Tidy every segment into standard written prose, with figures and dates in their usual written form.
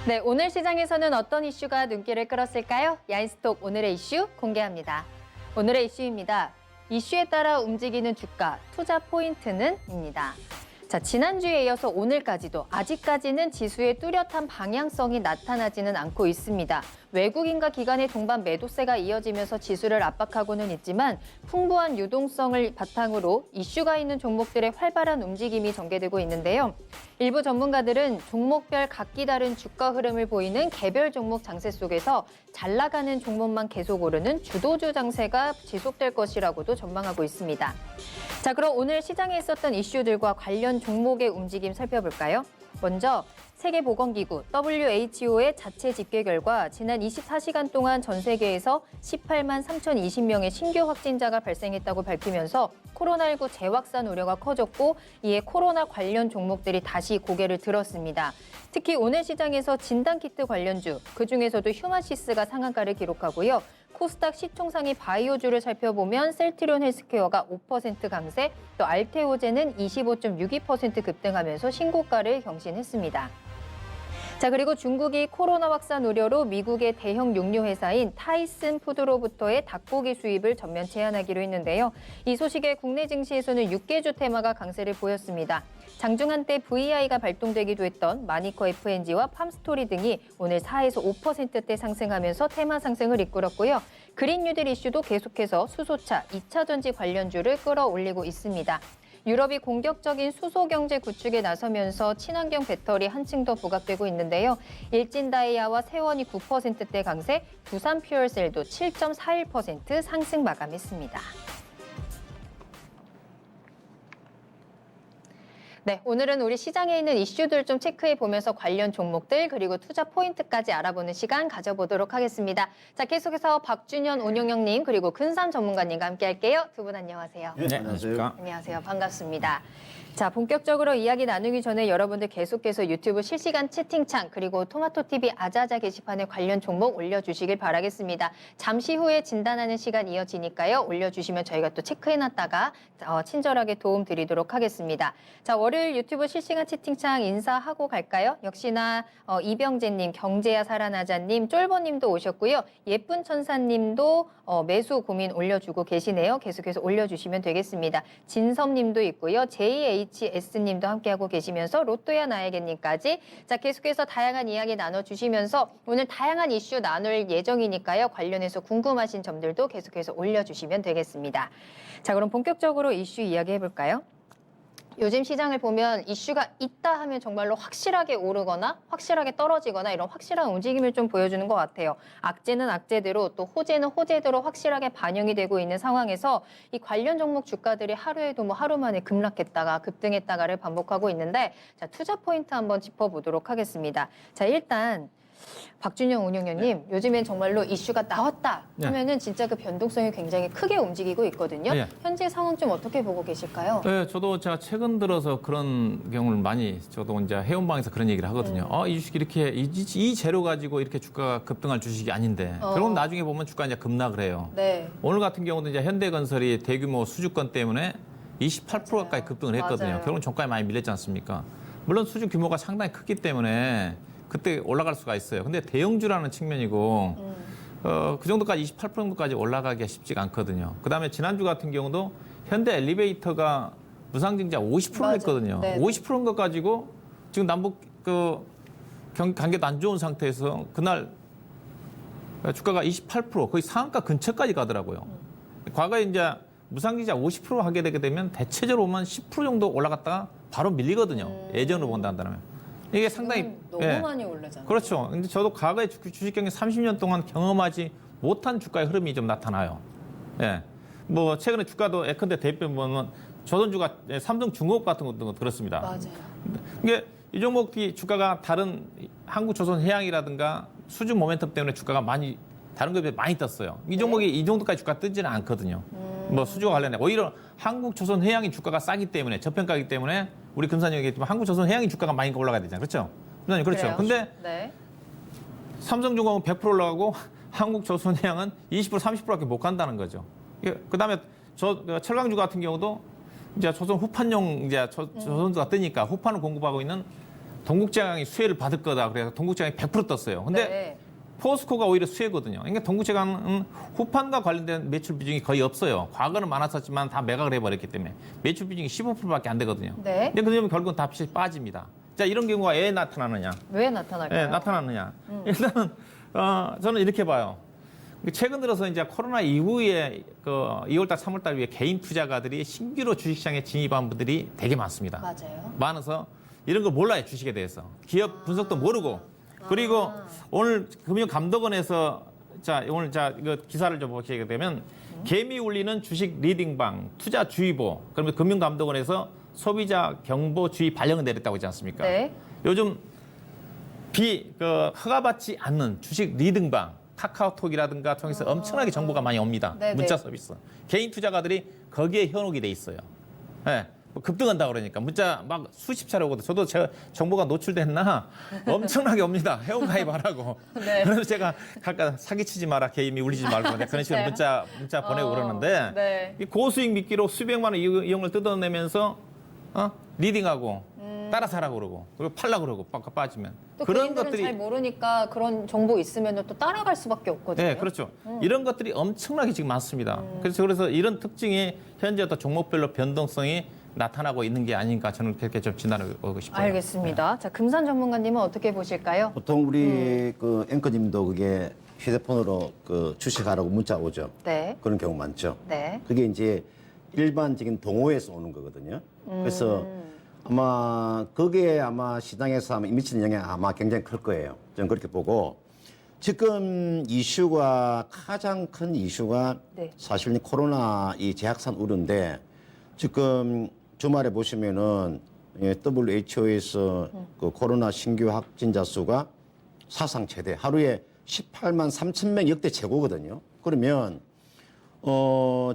네, 오늘 시장에서는 어떤 이슈가 눈길을 끌었을까요? 야인스톡 오늘의 이슈 공개합니다. 오늘의 이슈입니다. 이슈에 따라 움직이는 주가, 투자 포인트는?입니다. 자, 지난주에 이어서 오늘까지도 아직까지는 지수의 뚜렷한 방향성이 나타나지는 않고 있습니다. 외국인과 기관의 동반 매도세가 이어지면서 지수를 압박하고는 있지만 풍부한 유동성을 바탕으로 이슈가 있는 종목들의 활발한 움직임이 전개되고 있는데요. 일부 전문가들은 종목별 각기 다른 주가 흐름을 보이는 개별 종목 장세 속에서 잘 나가는 종목만 계속 오르는 주도주 장세가 지속될 것이라고도 전망하고 있습니다. 자, 그럼 오늘 시장에 있었던 이슈들과 관련 종목의 움직임 살펴볼까요? 먼저 세계보건기구 WHO의 자체 집계 결과 지난 24시간 동안 전 세계에서 18만 3,020명의 신규 확진자가 발생했다고 밝히면서 코로나19 재확산 우려가 커졌고 이에 코로나 관련 종목들이 다시 고개를 들었습니다. 특히 오늘 시장에서 진단키트 관련주, 그중에서도 휴마시스가 상한가를 기록하고요. 코스닥 시총상위 바이오주를 살펴보면 셀트리온 헬스케어가 5% 강세, 또 알테오젠은 25.62% 급등하면서 신고가를 경신했습니다. 자, 그리고 중국이 코로나 확산 우려로 미국의 대형 육류 회사인 타이슨 푸드로부터의 닭고기 수입을 전면 제한하기로 했는데요. 이 소식에 국내 증시에서는 육개주 테마가 강세를 보였습니다. 장중 한때 VI가 발동되기도 했던 마니커 FNG와 팜스토리 등이 오늘 4에서 5%대 상승하면서 테마 상승을 이끌었고요. 그린 뉴딜 이슈도 계속해서 수소차, 2차 전지 관련주를 끌어올리고 있습니다. 유럽이 공격적인 수소 경제 구축에 나서면서 친환경 배터리 한층 더 부각되고 있는데요. 일진다이아와 세원이 9%대 강세, 두산퓨얼셀도 7.41% 상승 마감했습니다. 네, 오늘은 우리 시장에 있는 이슈들 좀 체크해 보면서 관련 종목들 그리고 투자 포인트까지 알아보는 시간 가져보도록 하겠습니다. 자, 계속해서 박준현 운용형님 그리고 근삼 전문가님과 함께 할게요. 두 분 안녕하세요. 네, 안녕하십니까. 안녕하세요. 반갑습니다. 자, 본격적으로 이야기 나누기 전에 여러분들 계속해서 유튜브 실시간 채팅창 그리고 토마토TV 아자아자 게시판에 관련 종목 올려주시길 바라겠습니다. 잠시 후에 진단하는 시간 이어지니까요. 올려주시면 저희가 또 체크해놨다가 친절하게 도움 드리도록 하겠습니다. 자, 월요일 유튜브 실시간 채팅창 인사하고 갈까요? 역시나 이병재님, 경제야 살아나자님, 쫄보님도 오셨고요. 예쁜 천사님도 매수 고민 올려주고 계시네요. 계속해서 올려주시면 되겠습니다. 진섭님도 있고요. JHS님도 함께하고 계시면서 로또야 나에게님까지 자, 계속해서 다양한 이야기 나눠주시면서 오늘 다양한 이슈 나눌 예정이니까요. 관련해서 궁금하신 점들도 계속해서 올려주시면 되겠습니다. 자, 그럼 본격적으로 이슈 이야기 해볼까요? 요즘 시장을 보면 이슈가 있다 하면 정말로 확실하게 오르거나 확실하게 떨어지거나 이런 확실한 움직임을 좀 보여주는 것 같아요. 악재는 악재대로 또 호재는 호재대로 확실하게 반영이 되고 있는 상황에서 이 관련 종목 주가들이 하루에도 하루 만에 급락했다가 급등했다가를 반복하고 있는데 자, 투자 포인트 한번 짚어보도록 하겠습니다. 자, 일단 박준영 운용위원님, 요즘엔 정말로 이슈가 나왔다 하면은 진짜 그 변동성이 굉장히 크게 움직이고 있거든요. 현재 상황 좀 어떻게 보고 계실까요? 네, 저도 제가 최근 들어서 그런 경우를 많이 저도 이제 회원방에서 그런 얘기를 하거든요. 이 주식 이렇게 이 재료 가지고 이렇게 주가가 급등할 주식이 아닌데 결국 나중에 보면 주가 이제 급락을 해요. 네. 오늘 같은 경우도 이제 현대건설이 대규모 수주권 때문에 28% 가까이 급등을 했거든요. 맞아요. 결국은 종가에 많이 밀렸지 않습니까? 물론 수주 규모가 상당히 크기 때문에 그때 올라갈 수가 있어요. 근데 대형주라는 측면이고 그 정도까지 28%까지 올라가기가 쉽지가 않거든요. 그다음에 지난주 같은 경우도 현대 엘리베이터가 무상증자 50% 했거든요. 네. 50%인 것 가지고 지금 남북 관계도 안 좋은 상태에서 그날 주가가 28% 거의 상한가 근처까지 가더라고요. 과거에 이제 무상증자 50% 하게 되게 되면 대체적으로 보면 10% 정도 올라갔다가 바로 밀리거든요. 예전으로 본다면. 이게 상당히 너무 많이 오르잖아요. 그렇죠. 근데 저도 과거에 주식 경영 30년 동안 경험하지 못한 주가의 흐름이 좀 나타나요. 예. 뭐 최근에 주가도 예컨대 대표 보면 조선주가 삼성중공업 같은 것도 그렇습니다. 맞아요. 이게 이 종목이 주가가 다른 한국조선해양이라든가 수주 모멘텀 때문에 주가가 많이 다른 것에 비해 많이 떴어요. 이 종목이 이 정도까지 주가 뜨지는 않거든요. 뭐 수주와 관련해 오히려 한국조선해양이 주가가 싸기 때문에 저평가이기 때문에 우리 금산이 얘기했지만 한국조선해양이 주가가 많이 올라가야 되잖아요. 그렇죠? 금산이 그렇죠. 근데 네. 삼성중공업은 100% 올라가고 한국조선해양은 20% 30%밖에 못 간다는 거죠. 그다음에 철강주 같은 경우도 이제 조선 후판용 이제 조선주가 뜨니까 후판을 공급하고 있는 동국제강이 수혜를 받을 거다. 그래서 동국제강이 100% 떴어요. 근데 네. 포스코가 오히려 수혜거든요. 그러니까 동국제강은 후판과 관련된 매출 비중이 거의 없어요. 과거는 많았었지만 다 매각을 해버렸기 때문에 매출 비중이 15%밖에 안 되거든요. 네. 근데 그러면 결국은 다시 빠집니다. 자, 이런 경우가 왜 나타나느냐? 왜 나타날까요? 네, 나타나느냐? 일단은 저는 이렇게 봐요. 최근 들어서 이제 코로나 이후에 그 2월달, 3월달 위에 개인 투자가들이 신규로 주식시장에 진입한 분들이 되게 많습니다. 맞아요. 많아서 이런 걸 몰라요, 주식에 대해서. 기업 분석도 모르고. 그리고 오늘 금융감독원에서 오늘 이거 기사를 좀 보시게 되면 개미 울리는 주식 리딩방 투자 주의보 그러면 금융감독원에서 소비자 경보 주의 발령을 내렸다고 하지 않습니까? 네. 요즘 허가받지 않는 주식 리딩방 카카오톡이라든가 통해서 엄청나게 정보가 많이 옵니다. 네네. 문자 서비스. 개인 투자가들이 거기에 현혹이 돼 있어요. 네. 뭐 급등한다 그러니까 문자 막 수십 차례 오거든요. 저도 제가 정보가 노출됐나 엄청나게 옵니다. 회원가입하라고. 네. 그래서 제가 가끔 사기치지 마라, 개인이 울리지 말고 그런 식으로 문자 보내고 그러는데 네. 이 고수익 미끼로 수백만 원 이용을 뜯어내면서 리딩하고 따라 사라고 그러고 그리고 팔라고 그러고 빠지면 또 개인들은 잘 모르니까 그런 정보 있으면 또 따라갈 수밖에 없거든요. 네, 그렇죠. 이런 것들이 엄청나게 지금 많습니다. 그래서 이런 특징이 현재 또 종목별로 변동성이 나타나고 있는 게 아닌가 저는 그렇게 좀 진단을 하고 싶어요. 알겠습니다. 자, 금산 전문가님은 어떻게 보실까요? 보통 우리 그 앵커님도 그게 휴대폰으로 그 주식하라고 문자 오죠. 네. 그런 경우 많죠. 네. 그게 이제 일반적인 동호회에서 오는 거거든요. 그래서 아마 그게 아마 시장에서 아마 미치는 영향이 아마 굉장히 클 거예요. 저는 그렇게 보고 지금 이슈가 가장 큰 이슈가 네. 사실 코로나 이 재확산 우려인데 지금 주말에 보시면은 WHO에서 그 코로나 신규 확진자 수가 사상 최대 하루에 18만 3천 명 역대 최고거든요. 그러면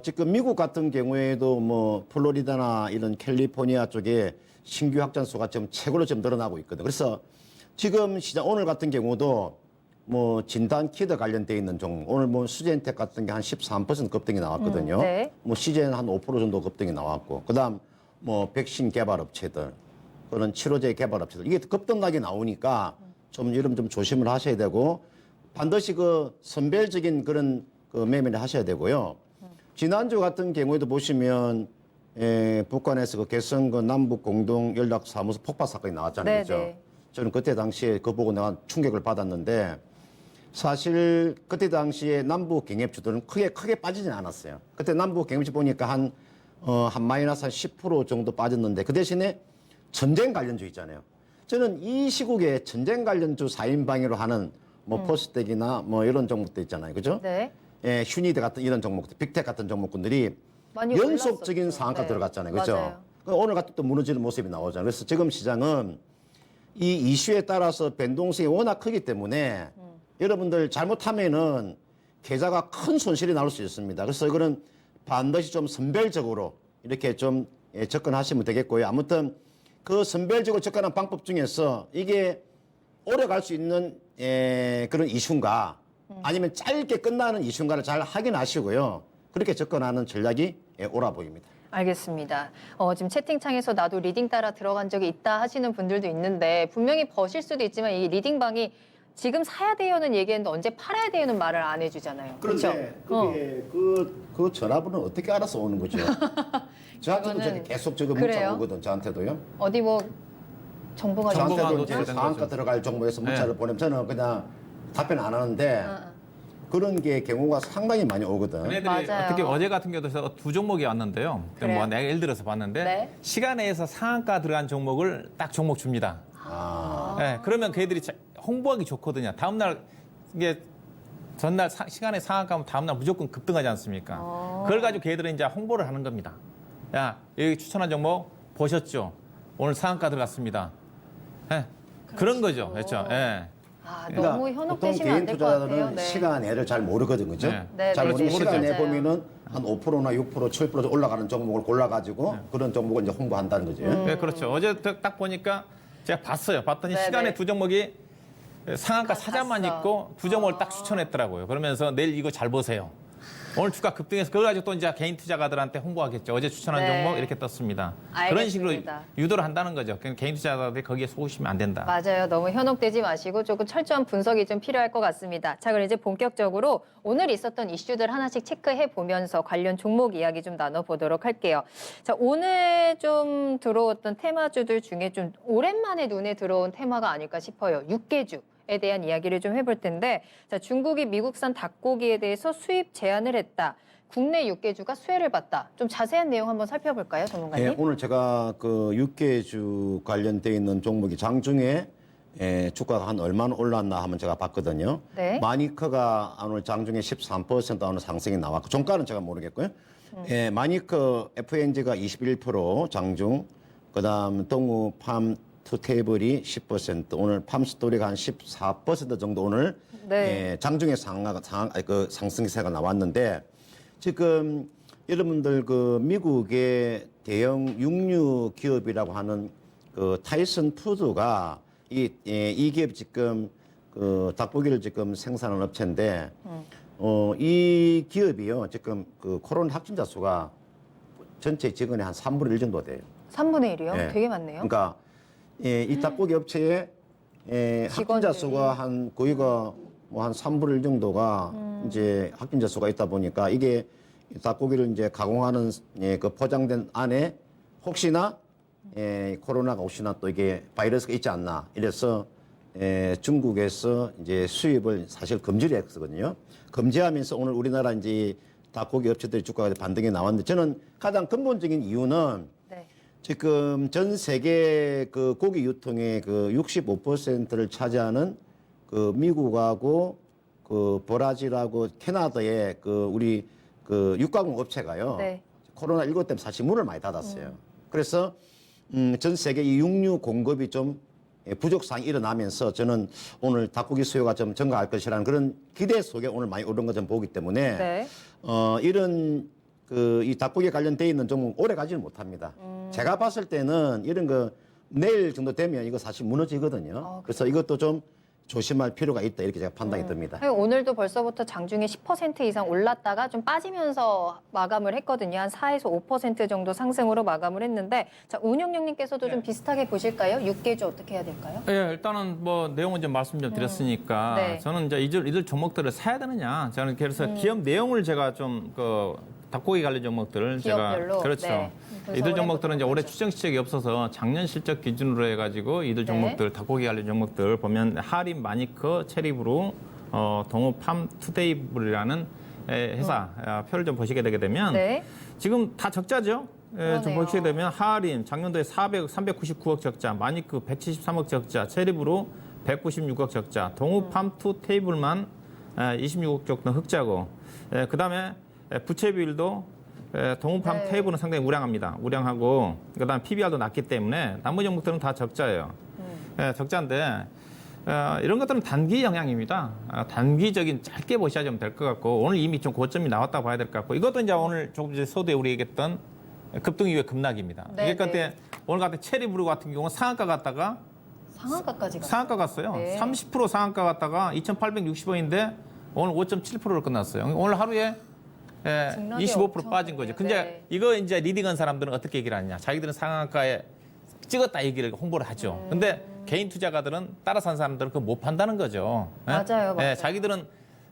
지금 미국 같은 경우에도 뭐 플로리다나 이런 캘리포니아 쪽에 신규 확진 수가 지금 최고로 좀 늘어나고 있거든요. 그래서 지금 시장 오늘 같은 경우도 뭐 진단 키트 관련돼 있는 종목 오늘 뭐 수젠텍 같은 게 한 13% 급등이 나왔거든요. 네. 뭐 시젠 한 5% 정도 급등이 나왔고 그다음 뭐 백신 개발 업체들 그런 치료제 개발 업체들 이게 급등하게 나오니까 좀 여러분 좀 조심을 하셔야 되고 반드시 그 선별적인 그런 그 매매를 하셔야 되고요. 지난주 같은 경우에도 보시면 북한에서 그 개성 그 남북 공동 연락 사무소 폭파 사건이 나왔잖아요. 네, 그죠? 네. 저는 그때 당시에 그거 보고 내가 충격을 받았는데 사실 그때 당시에 남북 경협주들은 크게 빠지진 않았어요. 그때 남북 경협주 보니까 한 마이너스 한 10% 정도 빠졌는데 그 대신에 전쟁 관련주 있잖아요. 저는 이 시국에 전쟁 관련주 4인방위로 하는 뭐 포스텍이나 뭐 이런 종목도 있잖아요. 그죠? 네. 휴니드 같은 이런 종목들, 빅텍 같은 종목군들이 많이 연속적인 올랐었죠. 상한가 네. 들어갔잖아요. 그죠? 맞아요. 오늘 같은 또 무너지는 모습이 나오잖아요. 그래서 지금 시장은 이 이슈에 따라서 변동성이 워낙 크기 때문에 여러분들 잘못하면은 계좌가 큰 손실이 나올 수 있습니다. 그래서 이거는 반드시 좀 선별적으로 이렇게 좀 접근하시면 되겠고요. 아무튼 그 선별적으로 접근하는 방법 중에서 이게 오래 갈 수 있는 그런 이슈인가 아니면 짧게 끝나는 이슈인가를 잘 확인하시고요. 그렇게 접근하는 전략이 옳아 보입니다. 알겠습니다. 지금 채팅창에서 나도 리딩 따라 들어간 적이 있다 하시는 분들도 있는데 분명히 버실 수도 있지만 이 리딩방이 지금 사야 돼요는 얘기했는데 언제 팔아야 돼요는 말을 안 해주잖아요. 그렇죠? 그게 그 전화번호는 어떻게 알아서 오는 거죠? 저한테도 저기 계속 저거 문자 그래요? 오거든. 저한테도 어디 뭐 정보가 정보가 저한테도 노출된 이제 상한가 거죠. 들어갈 정보에서 문자를 네. 보내면 저는 그냥 답변 안 하는데 그런 게 경우가 상당히 많이 오거든. 얘네들이 맞아요. 어떻게 어제 같은 경우도 두 종목이 왔는데요. 그래요? 뭐 내가 예를 들어서 봤는데 네. 시간에서 상한가 들어간 종목을 딱 종목 줍니다. 네, 그러면 그 애들이 홍보하기 좋거든요. 다음날 이게 전날 시간에 상한가면 다음날 무조건 급등하지 않습니까? 그걸 가지고 걔들은 이제 홍보를 하는 겁니다. 야, 여기 추천한 종목 보셨죠? 오늘 상한가 들어갔습니다. 네, 그런 거죠. 그렇죠. 네. 너무 현혹되시면 안 보통 개인 될 것 같아요. 투자자들은 네. 시간애를 잘 모르거든, 그죠? 네. 잘 네, 모르는 모르죠. 시간에 맞아요. 보면은 한 5%나 6%, 7% 올라가는 종목을 골라가지고 그런 종목을 이제 홍보한다는 거죠. 네, 그렇죠. 어제 딱 보니까 제가 봤어요. 봤더니 네네. 시간에 두 종목이 상한가 아, 사자만 봤어. 있고 두 종목을 딱 추천했더라고요. 그러면서 내일 이거 잘 보세요. 오늘 주가 급등해서 그걸 가지고 또 이제 개인 투자가들한테 홍보하겠죠. 어제 추천한 네. 종목 이렇게 떴습니다. 그런 알겠습니다. 식으로 유도를 한다는 거죠. 그러니까 개인 투자자들이 거기에 속으시면 안 된다. 맞아요. 너무 현혹되지 마시고 조금 철저한 분석이 좀 필요할 것 같습니다. 자, 그럼 이제 본격적으로 오늘 있었던 이슈들 하나씩 체크해 보면서 관련 종목 이야기 좀 나눠보도록 할게요. 자, 오늘 좀 들어왔던 테마주들 중에 좀 오랜만에 눈에 들어온 테마가 아닐까 싶어요. 육개주에 대한 이야기를 좀 해볼 텐데, 자, 중국이 미국산 닭고기에 대해서 수입 제한을 했다. 국내 육개주가 수혜를 봤다. 좀 자세한 내용 한번 살펴볼까요, 전문가님? 예, 오늘 제가 그 육개주 관련돼 있는 종목이 장중에 주가가 한 얼마나 올랐나 하면 제가 봤거든요. 네. 마니커가 오늘 장중에 13% 오늘 상승이 나왔고 종가는 제가 모르겠고요. 마니커 FNG가 21% 장중, 그다음 동우 팜 투테이블이 10%, 오늘 팜스토리가 한 14% 정도 오늘 네. 장중에 상승세가 나왔는데 지금 여러분들 그 미국의 대형 육류 기업이라고 하는 그 타이슨 푸드가 이 기업 지금 그 닭고기를 지금 생산하는 업체인데 이 기업이요 지금 그 코로나 확진자 수가 전체 직원의 한 3분의 1 정도 돼요. 3분의 1이요? 예. 되게 많네요. 그러니까 이 닭고기 업체의 확진자 수가 한 거기가 뭐 한 3분의 1 정도가 이제 확진자 수가 있다 보니까 이게 닭고기를 이제 가공하는 그 포장된 안에 혹시나 코로나가 혹시나 또 이게 바이러스가 있지 않나 이래서 중국에서 이제 수입을 사실 금지를 했거든요. 금지하면서 오늘 우리나라 이제 닭고기 업체들의 주가가 반등이 나왔는데 저는 가장 근본적인 이유는 네. 지금 전 세계 그 고기 유통의 그 65%를 차지하는 그 미국하고 그 브라질하고 캐나다의 그 우리 그 육가공 업체가요. 네. 코로나19 때문에 사실 문을 많이 닫았어요. 그래서 전 세계 이 육류 공급이 좀 부족 사항이 일어나면서 저는 오늘 닭고기 수요가 좀 증가할 것이라는 그런 기대 속에 오늘 많이 오른 거 좀 보기 때문에 네. 이런 그 이 닭고기에 관련돼 있는 종목 오래 가지는 못합니다. 제가 봤을 때는 이런 거 내일 정도 되면 이거 사실 무너지거든요. 그래서 이것도 좀 조심할 필요가 있다 이렇게 제가 판단이 듭니다. 오늘도 벌써부터 장중에 10% 이상 올랐다가 좀 빠지면서 마감을 했거든요. 한 4에서 5% 정도 상승으로 마감을 했는데, 자, 운영령님께서도 좀 비슷하게 보실까요? 육개주 어떻게 해야 될까요? 예, 일단은 뭐 내용은 좀 말씀 좀 드렸으니까 네. 저는 이제 이들 종목들을 사야 되느냐. 저는 그래서 기업 내용을 제가 좀 그 닭고기 관련 종목들을 기업별로? 제가 그렇죠. 네. 이들 종목들은 이제 올해 거죠. 추정 실적이 없어서 작년 실적 기준으로 해가지고 이들 네. 종목들 닭고기 관련 종목들 보면 하림, 마니커, 체리브루, 동호 팜 투데이블이라는 회사 표를 좀 보시게 되게 되면 네. 지금 다 적자죠. 좀 그러네요. 보시게 되면 하림 작년도에 399억 적자, 마니크 173억 적자, 체리브루 196억 적자, 동우 팜투 테이블만 26억 적는 흑자고, 그다음에 부채비율도 동우팜 네. 테이블은 상당히 우량합니다. 우량하고 그다음 PBR도 낮기 때문에 나머지 종목들은 다 적자예요. 적자인데 이런 것들은 단기 영향입니다. 단기적인 짧게 보셔야 좀 될 것 같고 오늘 이미 좀 고점이 나왔다 봐야 될 것 같고 이것도 이제 오늘 조금 전에 서두에 우리 얘기했던 급등 이후의 급락입니다. 네, 이게 그때 오늘 같은 체리브루 같은 경우는 상한가 갔다가 상한가까지 갔어요. 상한가 갔어요. 네. 30% 상한가 갔다가 2,860원인데 오늘 5.7%로 끝났어요. 오늘 하루에 등락이 25% 엄청 빠진 거죠. 크네요. 근데 네. 이거 이제 리딩한 사람들은 어떻게 얘기를 하냐. 자기들은 상한가에 찍었다 얘기를 홍보를 하죠. 근데 개인 투자가들은 따라 산 사람들은 그거 못 판다는 거죠. 예? 맞아요, 맞아요. 자기들은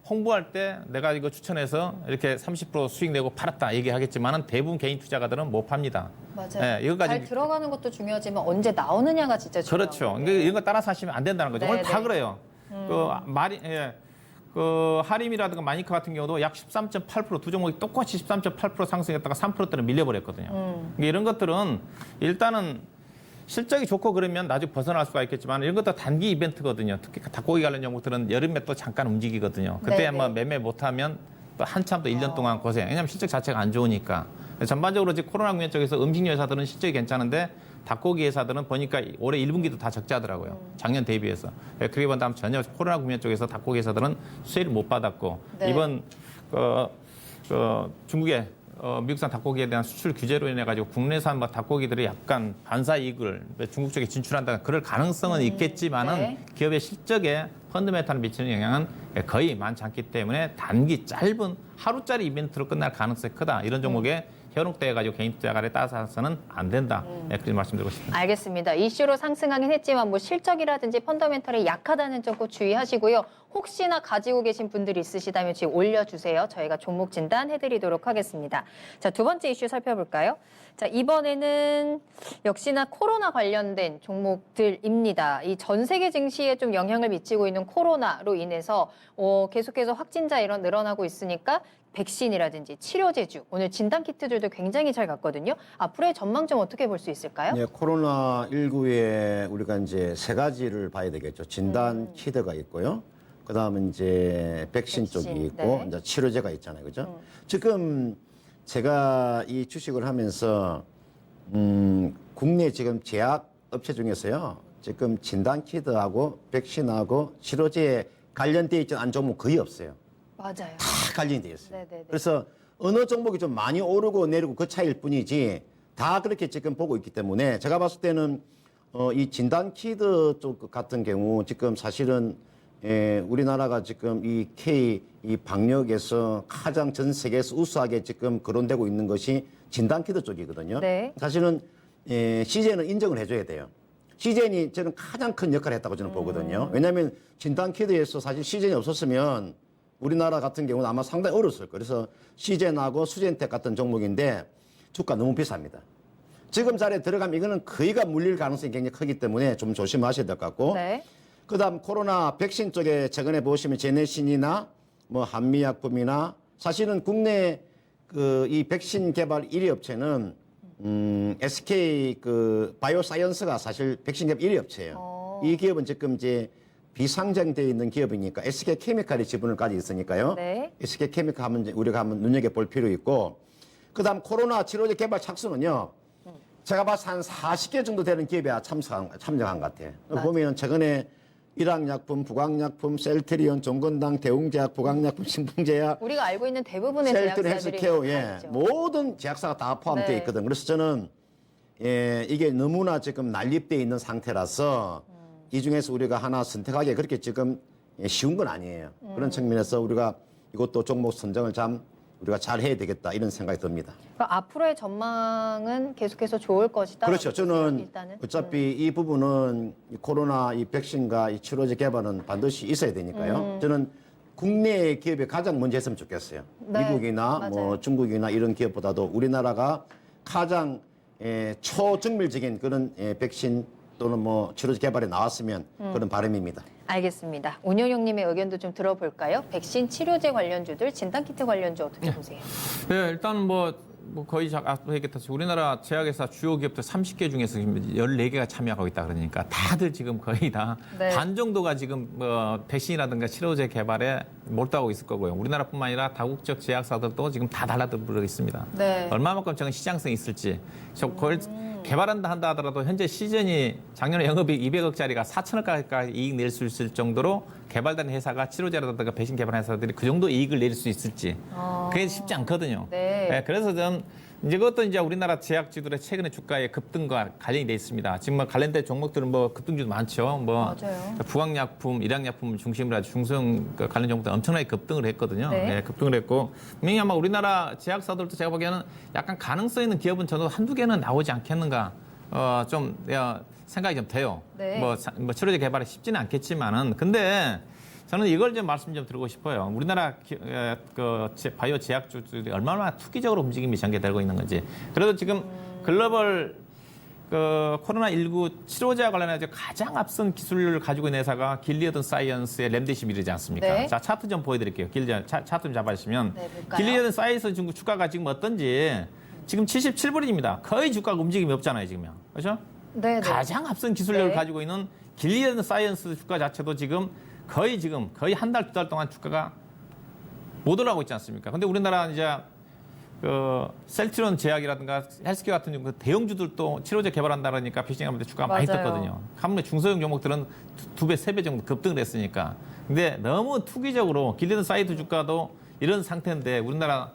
홍보할 때 내가 이거 추천해서 이렇게 30% 수익 내고 팔았다 얘기하겠지만은 대부분 개인 투자가들은 못 팝니다. 맞아요. 이거까지 잘 들어가는 것도 중요하지만 언제 나오느냐가 진짜 중요한 그렇죠. 건데. 그러니까 이런 거 따라 사시면 안 된다는 거죠. 네, 오늘 다 네. 그래요. 그 하림이라든가 마니카 같은 경우도 약 13.8% 두 종목이 똑같이 13.8% 상승했다가 3%대는 밀려버렸거든요. 그러니까 이런 것들은 일단은 실적이 좋고 그러면 나중에 벗어날 수가 있겠지만 이런 것도 단기 이벤트거든요. 특히 닭고기 관련 종목들은 여름에 또 잠깐 움직이거든요. 그때 네, 한번 네. 매매 못하면 또 한참 또 1년 동안 고생. 왜냐하면 실적 자체가 안 좋으니까. 전반적으로 이제 코로나 국면 쪽에서 음식료 회사들은 실적이 괜찮은데 닭고기 회사들은 보니까 올해 1분기도 다 적자더라고요. 작년 대비해서. 그렇게 본다면 전혀 코로나 국면 쪽에서 닭고기 회사들은 수혜를 못 받았고 네. 이번 중국의 미국산 닭고기에 대한 수출 규제로 인해 가지고 국내산 닭고기들이 약간 반사 이익을 중국 쪽에 진출한다 그럴 가능성은 있겠지만은 네. 기업의 실적에 펀드메탈을 미치는 영향은 거의 많지 않기 때문에 단기 짧은 하루짜리 이벤트로 끝날 가능성이 크다. 이런 종목에 현혹돼가지고 개인 투자가에 따라서는 안 된다. 그렇게 말씀드리고 싶습니다. 알겠습니다. 이슈로 상승하긴 했지만 뭐 실적이라든지 펀더멘털이 약하다는 점 꼭 주의하시고요. 혹시나 가지고 계신 분들이 있으시다면 지금 올려주세요. 저희가 종목 진단 해드리도록 하겠습니다. 자, 두 번째 이슈 살펴볼까요? 자, 이번에는 역시나 코로나 관련된 종목들입니다. 이 전 세계 증시에 좀 영향을 미치고 있는 코로나로 인해서 계속해서 확진자 이런 늘어나고 있으니까 백신이라든지 치료제주, 오늘 진단키트들도 굉장히 잘 갔거든요. 앞으로의 전망 좀 어떻게 볼 수 있을까요? 네, 코로나19에 우리가 이제 세 가지를 봐야 되겠죠. 진단 키트가 있고요. 그다음은 이제 백신 쪽이 있고 네. 이제 치료제가 있잖아요. 그죠? 지금 제가 이 주식을 하면서 국내 지금 제약 업체 중에서요. 지금 진단 키트하고 백신하고 치료제에 관련돼 있지 않은 종목 거의 없어요. 맞아요. 다 관련이 되어 있어요. 네네네. 그래서 어느 종목이 좀 많이 오르고 내리고 그 차이일 뿐이지 다 그렇게 지금 보고 있기 때문에 제가 봤을 때는 이 진단 키트 쪽 같은 경우 지금 사실은 우리나라가 지금 이 방역에서 가장 전 세계에서 우수하게 지금 거론되고 있는 것이 진단 키트 쪽이거든요. 네. 사실은 CJ는 인정을 해줘야 돼요. CJ는 저는 가장 큰 역할을 했다고 저는 보거든요. 왜냐하면 진단 키트에서 사실 CJ는 없었으면 우리나라 같은 경우는 아마 상당히 어려웠을 거예요. 그래서 시젠하고 수젠텍 같은 종목인데 주가 너무 비쌉니다. 지금 자리에 들어가면 이거는 거의가 물릴 가능성이 굉장히 크기 때문에 좀 조심하셔야 될 것 같고. 네. 그다음 코로나 백신 쪽에 최근에 보시면 제네신이나 뭐 한미약품이나 사실은 국내 이 백신 개발 1위 업체는 SK 바이오사이언스가 사실 백신 개발 1위 업체예요. 이 기업은 지금 이제 비상장되어 있는 기업이니까 SK 케미칼이 지분을 가지고 있으니까요. 네. SK 케미칼 하면 이제 우리가 한번 눈여겨볼 필요 있고, 그다음 코로나 치료제 개발 착수는요. 제가 봐서 한 40개 정도 되는 기업이 참여한 것 같아요. 보면 최근에 일항약품, 북항약품, 셀트리온, 종건당, 대웅제약, 북항약품, 신풍제약, 우리가 알고 있는 대부분의 셀트리 제약사들이 헬스케어, 다 있죠. 모든 제약사가 다 포함되어 네. 있거든. 그래서 저는 이게 너무나 지금 난립되어 있는 상태라서 이 중에서 우리가 하나 선택하기 그렇게 지금 쉬운 건 아니에요. 그런 측면에서 우리가 이것도 종목 선정을 우리가 잘 해야 되겠다 이런 생각이 듭니다. 그럼 앞으로의 전망은 계속해서 좋을 것이다. 그렇죠. 저는 일단은. 어차피 이 부분은 이 코로나 이 백신과 이 치료제 개발은 반드시 있어야 되니까요. 저는 국내 기업이 가장 먼저 했으면 좋겠어요. 네, 미국이나 맞아요. 뭐 중국이나 이런 기업보다도 우리나라가 가장 초정밀적인 그런 백신 또는 뭐 치료제 개발이 나왔으면 그런 바람입니다. 알겠습니다. 운영형님의 의견도 좀 들어볼까요? 백신 치료제 관련주들, 진단키트 관련주 어떻게 보세요? 네, 일단 뭐 거의 앞서 얘기했듯이 우리나라 제약회사 주요 기업들 30개 중에서 14개가 참여하고 있다 그러니까 다들 지금 거의 다 반 네. 정도가 지금 백신이라든가 치료제 개발에 몰두하고 있을 거고요. 우리나라뿐만 아니라 다국적 제약사들도 지금 다 달라들고 있습니다. 네. 얼마만큼 저는 시장성이 있을지. 그걸 개발한다 한다 하더라도 현재 시즌이 작년에 영업이익 200억짜리가 4천억까지 이익 낼 수 있을 정도로 개발된 회사가 치료제라든가 백신 개발 회사들이 그 정도 이익을 낼 수 있을지 그게 쉽지 않거든요. 네. 그래서 저는 이것도 이제 우리나라 제약주들의 최근의 주가의 급등과 관련이 돼 있습니다. 지금 뭐 관련된 종목들은 뭐 급등주도 많죠. 뭐 맞아요. 부강약품, 일항약품 중심으로 아주 중소형 관련 종목들 엄청나게 급등을 했거든요. 네. 급등을 했고 분명히 아마 우리나라 제약사들도 제가 보기에는 약간 가능성 있는 기업은 저도 한두 개는 나오지 않겠는가 좀 생각이 좀 돼요. 네. 뭐 치료제 개발이 쉽지는 않겠지만은 근데 저는 이걸 좀 말씀 좀 드리고 싶어요. 우리나라 바이오 제약주들이 얼마나 투기적으로 움직임이 전개되고 있는 건지. 그래도 지금 글로벌 코로나19 치료제와 관련해서 가장 앞선 기술을 가지고 있는 회사가 길리어든 사이언스의 렘데시비르지 않습니까? 네. 자, 차트 좀 보여드릴게요. 차트 좀 잡아주시면. 네, 볼까요? 길리어든 사이언스 중국 주가가 지금 어떤지 지금 77불입니다. 거의 주가가 움직임이 없잖아요, 지금요. 그렇죠? 네, 네. 가장 앞선 기술력을 네. 가지고 있는 길리어든 사이언스 주가 자체도 지금 거의 한 달, 두 달 동안 주가가 못 올라가고 있지 않습니까? 근데 우리나라 이제 셀트리온 제약이라든가 헬스케어 같은 그 대형주들도 치료제 개발한다 그러니까 피싱하면서 주가가 많이 맞아요. 떴거든요. 한번에 중소형 종목들은 두 배, 세 배 정도 급등을 했으니까. 근데 너무 투기적으로 길리어든 사이드 주가도 이런 상태인데 우리나라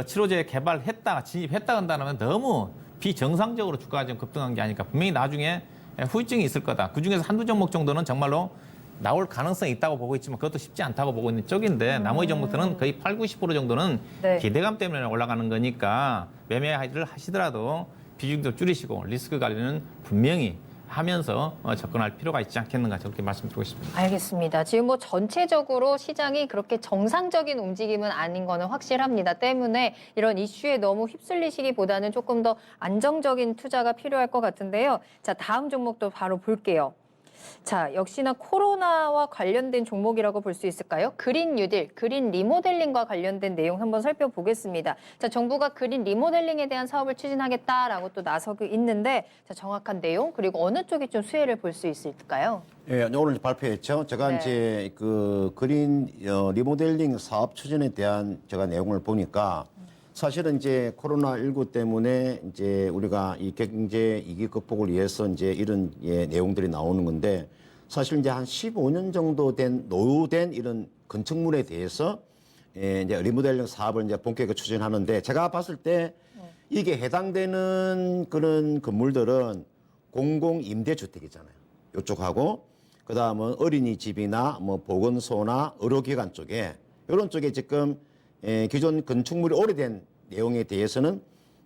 치료제 개발했다, 진입했다 한다면 너무 비정상적으로 주가가 좀 급등한 게 아닐까. 분명히 나중에 후유증이 있을 거다. 그중에서 한두 종목 정도는 정말로 나올 가능성이 있다고 보고 있지만 그것도 쉽지 않다고 보고 있는 쪽인데 나머지 종목들은 거의 80, 90% 정도는 네. 기대감 때문에 올라가는 거니까 매매를 하시더라도 비중 좀 줄이시고 리스크 관리는 분명히 하면서 접근할 필요가 있지 않겠는가 저렇게 말씀드리고 싶습니다. 알겠습니다. 지금 뭐 전체적으로 시장이 그렇게 정상적인 움직임은 아닌 거는 확실합니다. 때문에 이런 이슈에 너무 휩쓸리시기보다는 조금 더 안정적인 투자가 필요할 것 같은데요. 자, 다음 종목도 바로 볼게요. 자, 역시나 코로나와 관련된 종목이라고 볼 수 있을까요? 그린 뉴딜, 그린 리모델링과 관련된 내용 한번 살펴보겠습니다. 자, 정부가 그린 리모델링에 대한 사업을 추진하겠다라고 또 나서고 있는데, 자, 정확한 내용 그리고 어느 쪽이 좀 수혜를 볼 수 있을까요? 예, 오늘 발표했죠. 제가 네. 이제 그 그린 리모델링 사업 추진에 대한 제가 내용을 보니까 사실은 이제 코로나19 때문에 이제 우리가 이 경제 위기 극복을 위해서 이제 이런 내용들이 나오는 건데 사실 이제 한 15년 정도 된 노후된 이런 건축물에 대해서 이제 리모델링 사업을 이제 본격적으로 추진하는데 제가 봤을 때 이게 해당되는 그런 건물들은 공공 임대주택이잖아요. 이쪽하고 그다음은 어린이집이나 뭐 보건소나 의료기관 쪽에 이런 쪽에 지금 기존 건축물이 오래된 내용에 대해서는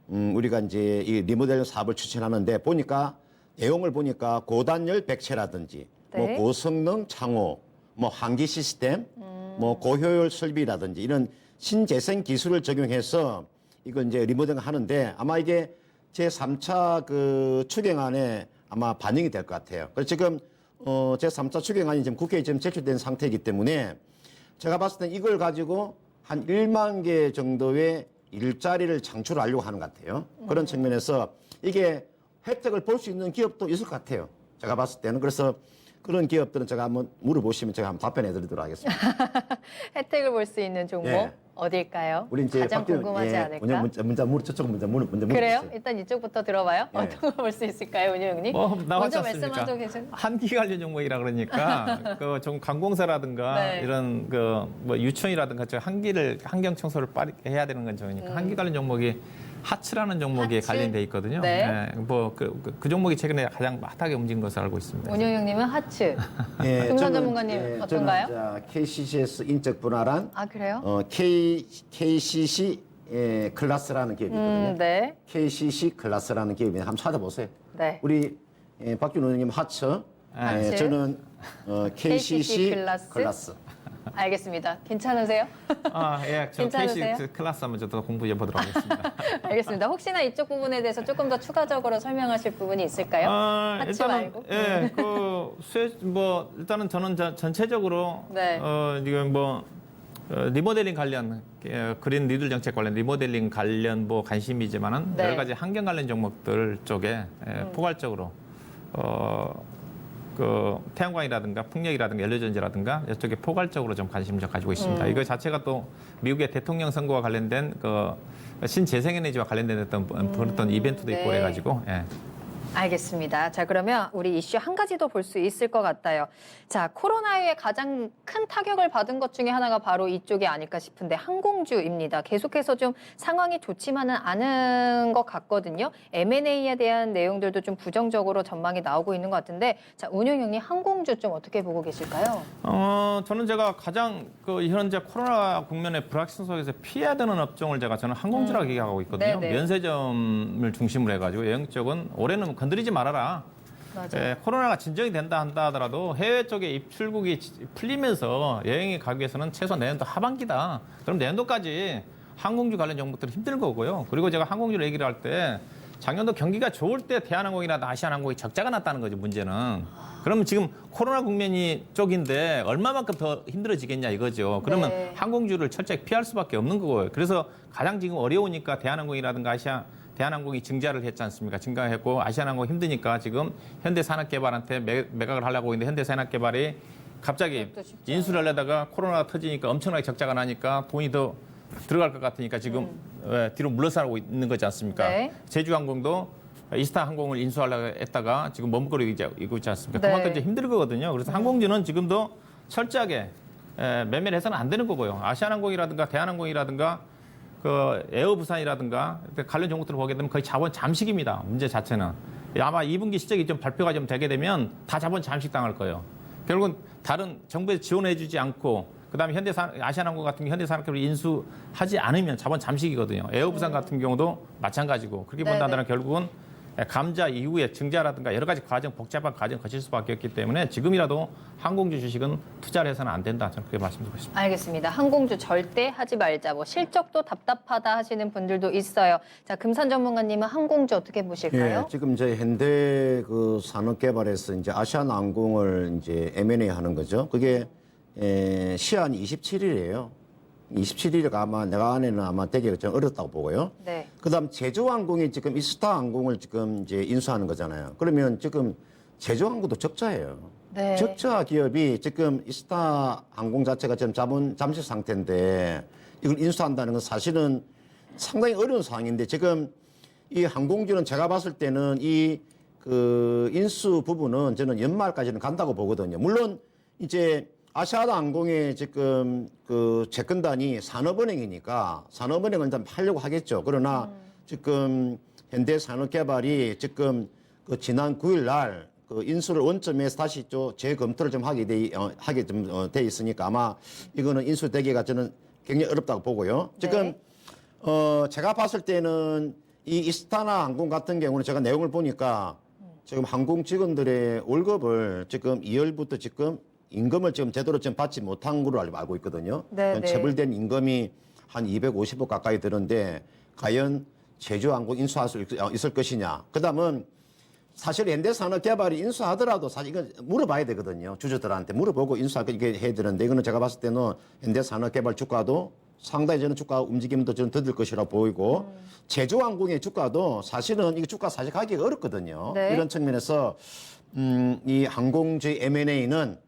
우리가 이제 이 리모델링 사업을 추진하는데 보니까 내용을 보니까 고단열 백채라든지 네. 뭐 고성능 창호, 뭐 환기 시스템, 뭐 고효율 설비라든지 이런 신재생 기술을 적용해서 이걸 이제 리모델링 하는데 아마 이게 제 3차 그 추경안에 아마 반영이 될 것 같아요. 그래서 지금 제 3차 추경안이 지금 국회에 지금 제출된 상태이기 때문에 제가 봤을 때 이걸 가지고 한 1만 개 정도의 일자리를 창출하려고 하는 것 같아요. 그런 측면에서 이게 혜택을 볼 수 있는 기업도 있을 것 같아요. 제가 봤을 때는. 그래서 그런 기업들은 제가 한번 물어보시면 제가 한번 답변해 드리도록 하겠습니다. 혜택을 볼 수 있는 종목 예. 어딜까요? 우리 이제 가장 박기훈, 궁금하지 않을까? 저쪽 문자 먼저 그래요? 물어보세요. 일단 이쪽부터 들어봐요. 예. 어떤 거 볼 수 있을까요, 은유 형님? 나왔지 먼저 않습니까? 말씀하고 계신. 한기 관련 종목이라 그러니까 그 좀 관공서라든가 네. 이런 그 뭐 유치원이라든가 저 환경 청소를 빠르게 해야 되는 건 저니까 한기 관련 종목이 하츠라는 종목에 하츠? 관련돼 있거든요. 네. 그 종목이 최근에 가장 핫하게 움직인 것으로 알고 있습니다. 은유 형님은 하츠. 예, 금산 저는, 전문가님 어떤가요? 저는 KCC에서 인적 분할한 아, 그래요? KCC 클라스라는 기업이 있거든요. 네. KCC 클라스라는 기업이 한번 찾아보세요. 네. 우리 박준호 의원님 하츠, 하츠. 저는 KCC 클라스. 클라스. 알겠습니다. 괜찮으세요? 예, 저 괜찮으세요? KC 클래스 한번 더 공부해 보도록 하겠습니다. 알겠습니다. 혹시나 이쪽 부분에 대해서 조금 더 추가적으로 설명하실 부분이 있을까요? 하츠 일단은 말고. 일단은 저는 전체적으로 네. 지금 리모델링 관련 그린 리들 정책 관련 리모델링 관련 관심이지만은 네. 여러 가지 환경 관련 종목들 쪽에 포괄적으로 그 태양광이라든가 풍력이라든가 연료전지라든가 이쪽에 포괄적으로 좀 관심을 좀 가지고 있습니다. 이거 자체가 또 미국의 대통령 선거와 관련된 그 신재생에너지와 관련된 어떤 이벤트도 있고 네. 그래가지고 예. 알겠습니다. 자, 그러면 우리 이슈 한 가지 더 볼 수 있을 것 같아요. 자, 코로나19에 가장 큰 타격을 받은 것 중에 하나가 바로 이쪽이 아닐까 싶은데 항공주입니다. 계속해서 좀 상황이 좋지만은 않은 것 같거든요. M&A에 대한 내용들도 좀 부정적으로 전망이 나오고 있는 것 같은데, 자, 운영 형님 항공주 좀 어떻게 보고 계실까요? 저는 제가 가장 그 현재 코로나 국면의 불확실성 속에서 피해야 되는 업종을 저는 항공주라고 얘기하고 있거든요. 네네. 면세점을 중심으로 해가지고 여행 쪽은 올해는 건드리지 말아라. 맞아요. 코로나가 진정이 된다 한다 하더라도 해외 쪽에 입출국이 풀리면서 여행이 가기 위해서는 최소 내년도 하반기다. 그럼 내년도까지 항공주 관련 종목들은 힘들 거고요. 그리고 제가 항공주를 얘기를 할 때 작년도 경기가 좋을 때 대한항공이나 아시아나항공이 적자가 났다는 거죠, 문제는. 그러면 지금 코로나 국면이 쪽인데 얼마만큼 더 힘들어지겠냐 이거죠. 그러면 네. 항공주를 철저히 피할 수밖에 없는 거고요. 그래서 가장 지금 어려우니까 대한항공이라든가 대한항공이 증자를 했지 않습니까? 증가했고 아시아나항공 힘드니까 지금 현대산업개발한테 매각을 하려고 있는데 현대산업개발이 갑자기 그것도 쉽지 인수를 하려다가 코로나가 터지니까 엄청나게 적자가 나니까 돈이 더 들어갈 것 같으니까 지금 뒤로 물러서고 있는 거지 않습니까? 네. 제주항공도 이스타 항공을 인수하려고 했다가 지금 머뭇거리고 있지 않습니까? 네. 그만큼 이제 힘들 거거든요. 그래서 항공주는 지금도 철저하게 매매를 해서는 안 되는 거고요. 아시아나항공이라든가 대한항공이라든가 그 에어부산이라든가 관련 종목들을 보게 되면 거의 자본 잠식입니다. 문제 자체는. 아마 2분기 실적이 좀 발표가 좀 되게 되면 다 자본 잠식 당할 거예요. 결국은 다른 정부에서 지원해주지 않고 그다음에 아시아나항공 같은 경우 현대산업협을 인수하지 않으면 자본 잠식이거든요. 에어부산 같은 경우도 마찬가지고 그렇게 본다면 결국은 감자 이후에 증자라든가 여러 가지 복잡한 과정 거칠 수밖에 없기 때문에 지금이라도 항공주 주식은 투자를 해서는 안 된다. 저는 그렇게 말씀드리고 싶습니다. 알겠습니다. 항공주 절대 하지 말자. 뭐 실적도 답답하다 하시는 분들도 있어요. 자, 금산 전문가님은 항공주 어떻게 보실까요? 예, 지금 저희 현대 그 산업개발에서 이제 아시아나항공을 이제 M&A 하는 거죠. 그게 시한이 27일이에요. 27일가 아마 내가 안에는 아마 되기가 좀 어렵다고 보고요. 네. 그다음 제주항공이 지금 이스타항공을 지금 이제 인수하는 거잖아요. 그러면 지금 제주항공도 적자예요. 네. 적자 기업이 지금 이스타항공 자체가 지금 자본 잠식 상태인데 이걸 인수한다는 건 사실은 상당히 어려운 상황인데 지금 이 항공주는 제가 봤을 때는 이 그 인수 부분은 저는 연말까지는 간다고 보거든요. 물론 이제 아시아나항공의 지금 그 채권단이 산업은행이니까 산업은행은 일단 팔려고 하겠죠. 그러나 지금 현대산업개발이 지금 그 지난 9일 날 그 인수를 원점에서 다시 또 재검토를 좀 하게 돼 있으니까 아마 이거는 인수되기가 저는 굉장히 어렵다고 보고요. 지금 제가 봤을 때는 이 이스타나 항공 같은 경우는 제가 내용을 보니까 지금 항공 직원들의 월급을 지금 2월부터 지금 임금을 지금 제대로 좀 받지 못한 걸로 알고 있거든요. 네, 네. 체불된 임금이 한 250억 가까이 드는데 과연 제주항공 인수할 수 있을 것이냐. 그다음은 사실 현대산업개발이 인수하더라도 사실 이건 물어봐야 되거든요. 주주들한테 물어보고 이게 해야 되는데 이거는 제가 봤을 때는 현대산업개발 주가도 상당히 저는 주가 움직임도 좀 더딜 것이라 보이고 제주항공의 주가도 사실은 이게 주가 사실 가기가 어렵거든요. 네. 이런 측면에서 이 항공주의 M&A는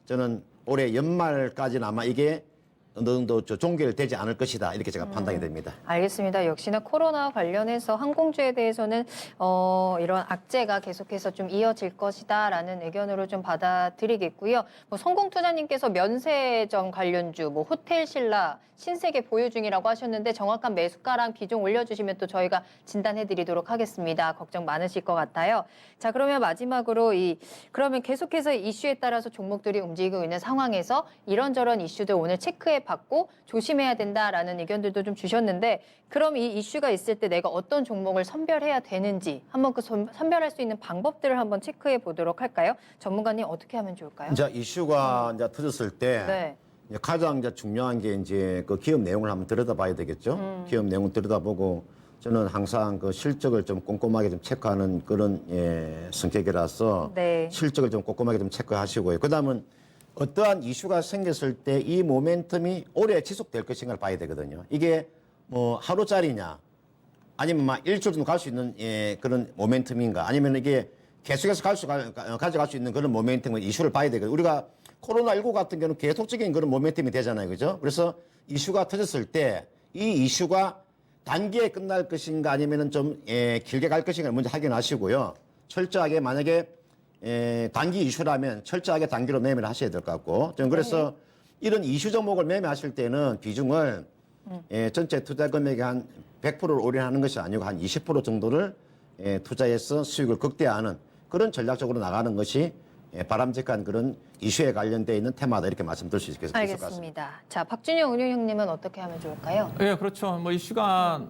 저는 올해 연말까지는 아마 이게 어느 정도 종결되지 않을 것이다. 이렇게 제가 판단이 됩니다. 알겠습니다. 역시나 코로나 관련해서 항공주에 대해서는 이런 악재가 계속해서 좀 이어질 것이다라는 의견으로 좀 받아들이겠고요. 뭐 성공투자님께서 면세점 관련주, 뭐 호텔신라, 신세계 보유 중이라고 하셨는데 정확한 매수가랑 비중 올려주시면 또 저희가 진단해드리도록 하겠습니다. 걱정 많으실 것 같아요. 자, 그러면 마지막으로 그러면 계속해서 이슈에 따라서 종목들이 움직이고 있는 상황에서 이런저런 이슈들 오늘 체크해 받고 조심해야 된다라는 의견들도 좀 주셨는데 그럼 이 이슈가 있을 때 내가 어떤 종목을 선별해야 되는지 한번 그 선별할 수 있는 방법들을 한번 체크해 보도록 할까요? 전문가님 어떻게 하면 좋을까요? 이제 이슈가 이제 터졌을 때 네. 이제 가장 이제 중요한 게 이제 그 기업 내용을 한번 들여다봐야 되겠죠. 기업 내용을 들여다보고 저는 항상 그 실적을 좀 꼼꼼하게 좀 체크하는 그런 성격이라서 네. 실적을 좀 꼼꼼하게 좀 체크하시고요. 그다음은 어떠한 이슈가 생겼을 때 이 모멘텀이 오래 지속될 것인가를 봐야 되거든요. 이게 뭐 하루짜리냐 아니면 막 일주일 정도 갈 수 있는 그런 모멘텀인가 아니면 이게 계속해서 가져갈 수 있는 그런 모멘텀 이슈를 봐야 되거든요. 우리가 코로나19 같은 경우는 계속적인 그런 모멘텀이 되잖아요. 그죠? 그래서 이슈가 터졌을 때 이 이슈가 단기에 끝날 것인가 아니면은 좀 길게 갈 것인가 먼저 확인하시고요. 철저하게 만약에 단기 이슈라면 철저하게 단기로 매매를 하셔야 될 것 같고 저는 그래서 이런 이슈 종목을 매매하실 때는 비중을 전체 투자 금액의 한 100%를 올인하는 것이 아니고 한 20% 정도를 투자해서 수익을 극대화하는 그런 전략적으로 나가는 것이 바람직한 그런 이슈에 관련되어 있는 테마다 이렇게 말씀드릴 수 있을 것 같습니다. 알겠습니다. 자, 박준영 운용형님은 어떻게 하면 좋을까요? 예, 그렇죠. 뭐 이슈가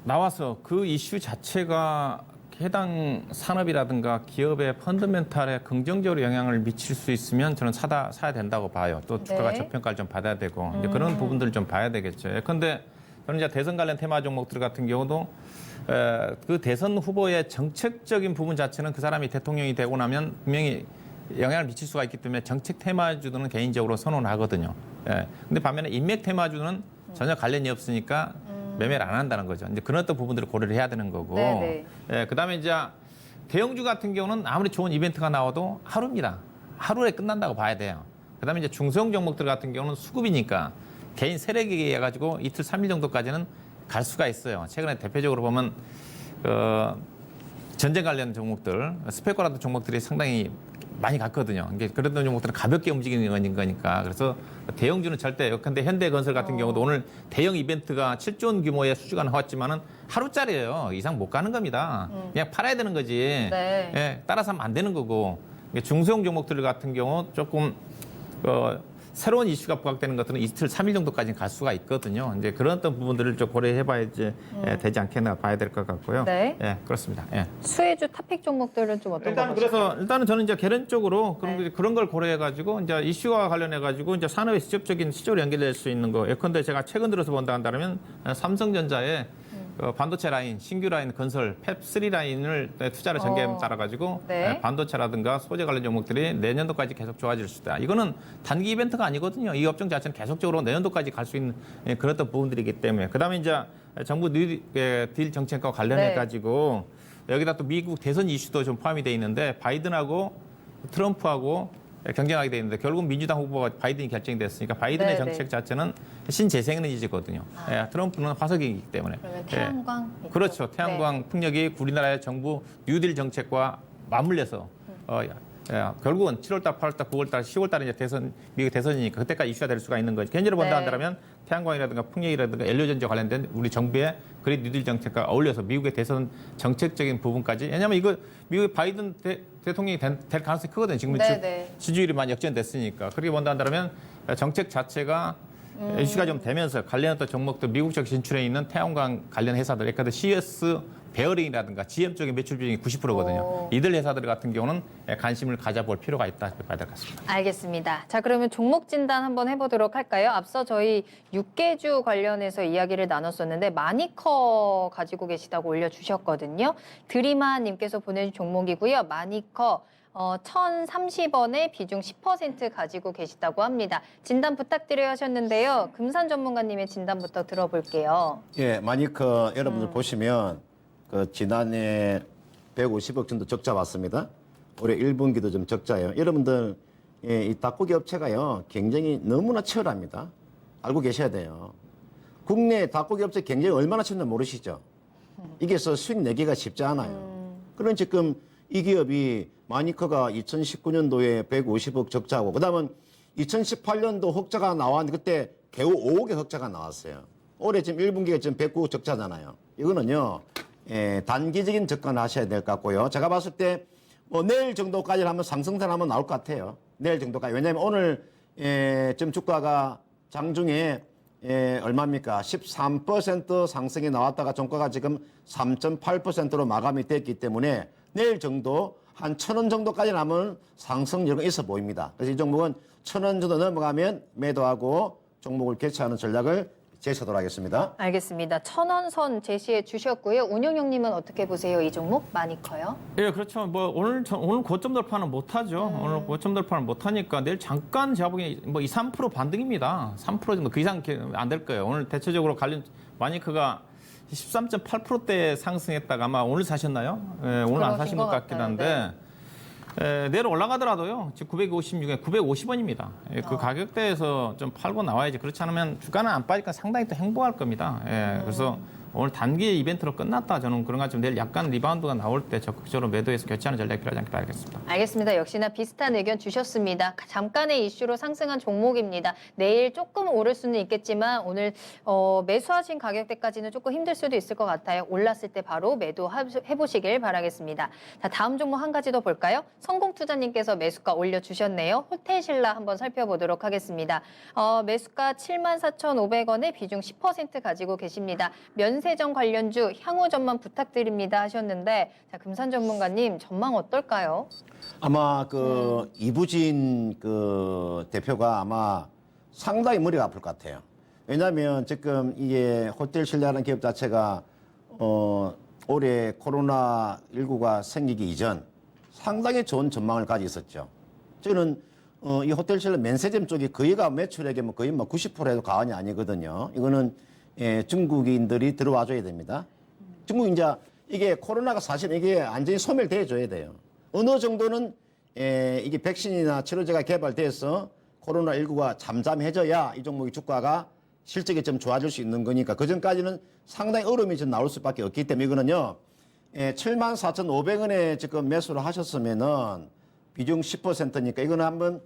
나와서 그 이슈 자체가 해당 산업이라든가 기업의 펀더멘탈에 긍정적으로 영향을 미칠 수 있으면 저는 사야 된다고 봐요. 또 주가가 네. 저평가를 좀 받아야 되고 이제 그런 부분들을 좀 봐야 되겠죠. 예컨대 저는 이제 대선 관련 테마 종목들 같은 경우도 그 대선 후보의 정책적인 부분 자체는 그 사람이 대통령이 되고 나면 분명히 영향을 미칠 수가 있기 때문에 정책 테마주들은 개인적으로 선호하거든요. 예. 근데 반면에 인맥 테마주는 전혀 관련이 없으니까 매매를 안 한다는 거죠. 이제 그런 어떤 부분들을 고려를 해야 되는 거고. 네네. 예, 그다음에 이제 대형주 같은 경우는 아무리 좋은 이벤트가 나와도 하루입니다. 하루에 끝난다고 봐야 돼요. 그다음에 이제 중소형 종목들 같은 경우는 수급이니까 개인 세력이 해가지고 이틀, 3일 정도까지는 갈 수가 있어요. 최근에 대표적으로 보면 전쟁 관련 종목들, 스페커라는 종목들이 상당히 많이 갔거든요. 이게 그런 종목들은 가볍게 움직이는 거니까. 그래서 대형주는 절대. 근데 현대건설 같은 경우도 오늘 대형 이벤트가 7조 원 규모의 수주가 나왔지만은 하루짜리예요. 이상 못 가는 겁니다. 그냥 팔아야 되는 거지. 네. 예, 따라서 하면 안 되는 거고. 중소형 종목들 같은 경우 조금 새로운 이슈가 부각되는 것들은 이틀, 3일 정도까지는 갈 수가 있거든요. 이제 그런 어떤 부분들을 좀 고려해봐야지 되지 않겠나 봐야 될 것 같고요. 네. 예, 그렇습니다. 예. 수혜주 탑픽 종목들은 좀 어떤 거 보실까요? 일단은 저는 이제 개론적으로 네. 그런 걸 고려해가지고 이제 이슈와 관련해가지고 이제 산업의 직접적인 시조로 연결될 수 있는 거. 예컨대 제가 최근 들어서 본다 한다면 삼성전자의 반도체 라인, 신규 라인 건설, 팹3 라인을 투자를 전개에 따라가지고 네. 반도체라든가 소재 관련 종목들이 내년도까지 계속 좋아질 수 있다. 이거는 단기 이벤트가 아니거든요. 이 업종 자체는 계속적으로 내년도까지 갈 수 있는 그런 어떤 부분들이기 때문에. 그다음에 이제 정부 뉴딜 정책과 관련해가지고 여기다 또 미국 대선 이슈도 좀 포함이 돼 있는데 바이든하고 트럼프하고 경쟁하게 돼 있는데 결국 민주당 후보가 바이든이 결정됐으니까 바이든의 네, 정책 자체는 신재생에너지거든요. 예, 트럼프는 화석이기 때문에. 그러면 태양광 예. 그렇죠. 태양광 풍력이 우리나라의 정부 뉴딜 정책과 맞물려서 결국은 7월달, 8월달, 9월달, 10월달에 이제 미국 대선이니까 그때까지 이슈가 될 수가 있는 거죠. 현재로 본다 네. 한다면 태양광이라든가 풍력이라든가 연료전지와 관련된 우리 정부의 그린 뉴딜 정책과 어울려서 미국의 대선 정책적인 부분까지. 왜냐하면 이거 미국의 바이든 대통령이 될 가능성이 크거든요. 지금 지지율이 많이 역전됐으니까. 그렇게 본다 한다면 정책 자체가 이슈가 좀 되면서 관련했던 종목들 미국적 진출해 있는 태양광 관련 회사들, 예컨대 CS 베어링이라든가 GM 쪽의 매출 비중이 90%거든요. 이들 회사들 같은 경우는 관심을 가져볼 필요가 있다 봐야 될 것 같습니다. 알겠습니다. 자, 그러면 종목 진단 한번 해보도록 할까요? 앞서 저희 육개주 관련해서 이야기를 나눴었는데 마니커 가지고 계시다고 올려주셨거든요. 드리마님께서 보내준 종목이고요. 마니커 1,030원에 비중 10% 가지고 계시다고 합니다. 진단 부탁드려야 하셨는데요. 금산 전문가님의 진단부터 들어볼게요. 예, 마니커 여러분들 보시면 그 지난해 150억 정도 적자 왔습니다. 올해 1분기도 좀 적자예요. 여러분들 이 닭고기 업체가요 경쟁이 너무나 치열합니다. 알고 계셔야 돼요. 국내 닭고기 업체 경쟁이 얼마나 치열한지 모르시죠? 이게 수익 내기가 쉽지 않아요. 그런 지금 이 기업이 마니커가 2019년도에 150억 적자고 그다음은 2018년도 흑자가 나왔는데 그때 겨우 5억의 흑자가 나왔어요. 올해 지금 1분기가 지금 109억 적자잖아요. 이거는요 단기적인 접근을 하셔야 될 것 같고요. 제가 봤을 때 뭐 내일 정도까지는 한번 상승선 한번 나올 것 같아요. 내일 정도까지. 왜냐하면 오늘 지금 주가가 장중에 얼마입니까? 13% 상승이 나왔다가 종가가 지금 3.8%로 마감이 됐기 때문에 내일 정도 한 1,000원 정도까지는 하면 상승 여력이 있어 보입니다. 그래서 이 종목은 1,000원 정도 넘어가면 매도하고 종목을 개최하는 전략을 제시하도록 하겠습니다. 알겠습니다. 1,000원 선 제시해 주셨고요. 운영형님은 어떻게 보세요? 이 종목 많이커요? 예, 그렇죠. 뭐 오늘 고점 돌파는 못하죠. 오늘 고점 돌파는 못하니까 내일 잠깐 제가 보기에 뭐 2, 3% 반등입니다. 3% 정도 그 이상 안 될 거예요. 오늘 대체적으로 마니커가 13.8%대 상승했다가 아마 오늘 사셨나요? 예, 오늘 안 사신 것 같긴 한데 내일 올라가더라도요. 지금 956에 950원입니다. 예, 그 가격대에서 좀 팔고 나와야지. 그렇지 않으면 주가는 안 빠지니까 상당히 또 행복할 겁니다. 예, 그래서 오늘 단기 이벤트로 끝났다. 저는 그런 것 같지만 내일 약간 리바운드가 나올 때 적극적으로 매도해서 교체하는 전략이 필요하지 않게 봐야겠습니다. 알겠습니다. 역시나 비슷한 의견 주셨습니다. 잠깐의 이슈로 상승한 종목입니다. 내일 조금 오를 수는 있겠지만 오늘 매수하신 가격대까지는 조금 힘들 수도 있을 것 같아요. 올랐을 때 바로 매도해보시길 바라겠습니다. 자, 다음 종목 한 가지 더 볼까요? 성공투자님께서 매수가 올려주셨네요. 호텔신라 한번 살펴보도록 하겠습니다. 매수가 74,500원에 비중 10% 가지고 계십니다. 면세점 관련주 향후 전망 부탁드립니다 하셨는데 자, 금산 전문가님 전망 어떨까요? 아마 그 이부진 그 대표가 아마 상당히 머리가 아플 것 같아요. 왜냐하면 지금 이게 호텔신라라는 기업 자체가 올해 코로나19가 생기기 이전 상당히 좋은 전망을 가지고 있었죠. 저는 이 호텔신라 면세점 쪽이 거의가 매출액의 거의 90%에도 과언이 아니거든요. 이거는 중국인들이 들어와줘야 됩니다. 중국 이제 이게 코로나가 사실 이게 완전히 소멸돼 줘야 돼요. 어느 정도는 이게 백신이나 치료제가 개발돼서 코로나19가 잠잠해져야 이 종목의 주가가 실적이 좀 좋아질 수 있는 거니까 그 전까지는 상당히 어려움이 좀 나올 수밖에 없기 때문에 이거는요. 74,500원에 지금 매수를 하셨으면은 비중 10%니까 이거는 한번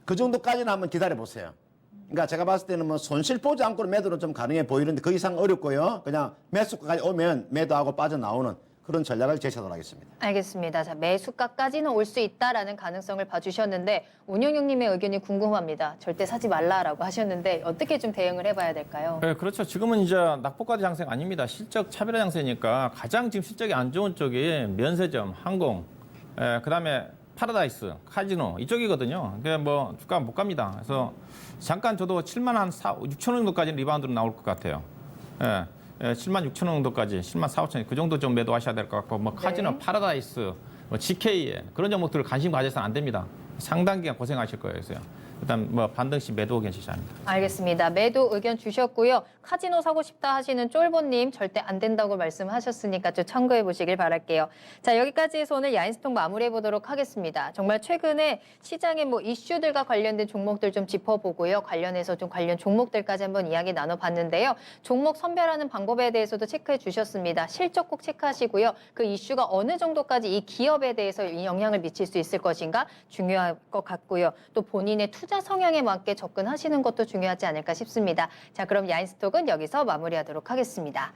그 정도까지는 한번 기다려 보세요. 그러니까 제가 봤을 때는 뭐 손실 보지 않고 매도는 좀 가능해 보이는데 그 이상 어렵고요. 그냥 매수가까지 오면 매도하고 빠져나오는 그런 전략을 제시하도록 하겠습니다. 알겠습니다. 자, 매수가까지는 올 수 있다라는 가능성을 봐주셨는데 운영형님의 의견이 궁금합니다. 절대 사지 말라라고 하셨는데 어떻게 좀 대응을 해봐야 될까요? 네, 그렇죠. 지금은 이제 낙폭과대 장세가 아닙니다. 실적 차별화 장세니까 가장 지금 실적이 안 좋은 쪽이 면세점, 항공, 그다음에 파라다이스, 카지노 이쪽이거든요. 근데 뭐 주가 못 갑니다. 그래서 잠깐 저도 7만 한 6천 원 정도까지는 리바운드로 나올 것 같아요. 7만 6천 원 정도까지, 7만 4, 5천 원 그 정도 좀 매도하셔야 될 것 같고, 뭐 카지노, 파라다이스, 뭐 GK 그런 종목들을 관심 가져서는 안 됩니다. 상당 기간 고생하실 거예요. 그래서요. 일단 뭐 반등시 매도 괜찮지 않습니다. 알겠습니다. 매도 의견 주셨고요. 카지노 사고 싶다 하시는 쫄보님 절대 안 된다고 말씀하셨으니까 좀 참고해 보시길 바랄게요. 자, 여기까지 해서 오늘 야인스톡 마무리해 보도록 하겠습니다. 정말 최근에 시장의 뭐 이슈들과 관련된 종목들 좀 짚어보고요. 관련해서 좀 관련 종목들까지 한번 이야기 나눠봤는데요. 종목 선별하는 방법에 대해서도 체크해 주셨습니다. 실적 꼭 체크하시고요. 그 이슈가 어느 정도까지 이 기업에 대해서 영향을 미칠 수 있을 것인가 중요할 것 같고요. 또 본인의 투자 성향에 맞게 접근하시는 것도 중요하지 않을까 싶습니다. 자, 그럼 야인스톡은 여기서 마무리하도록 하겠습니다.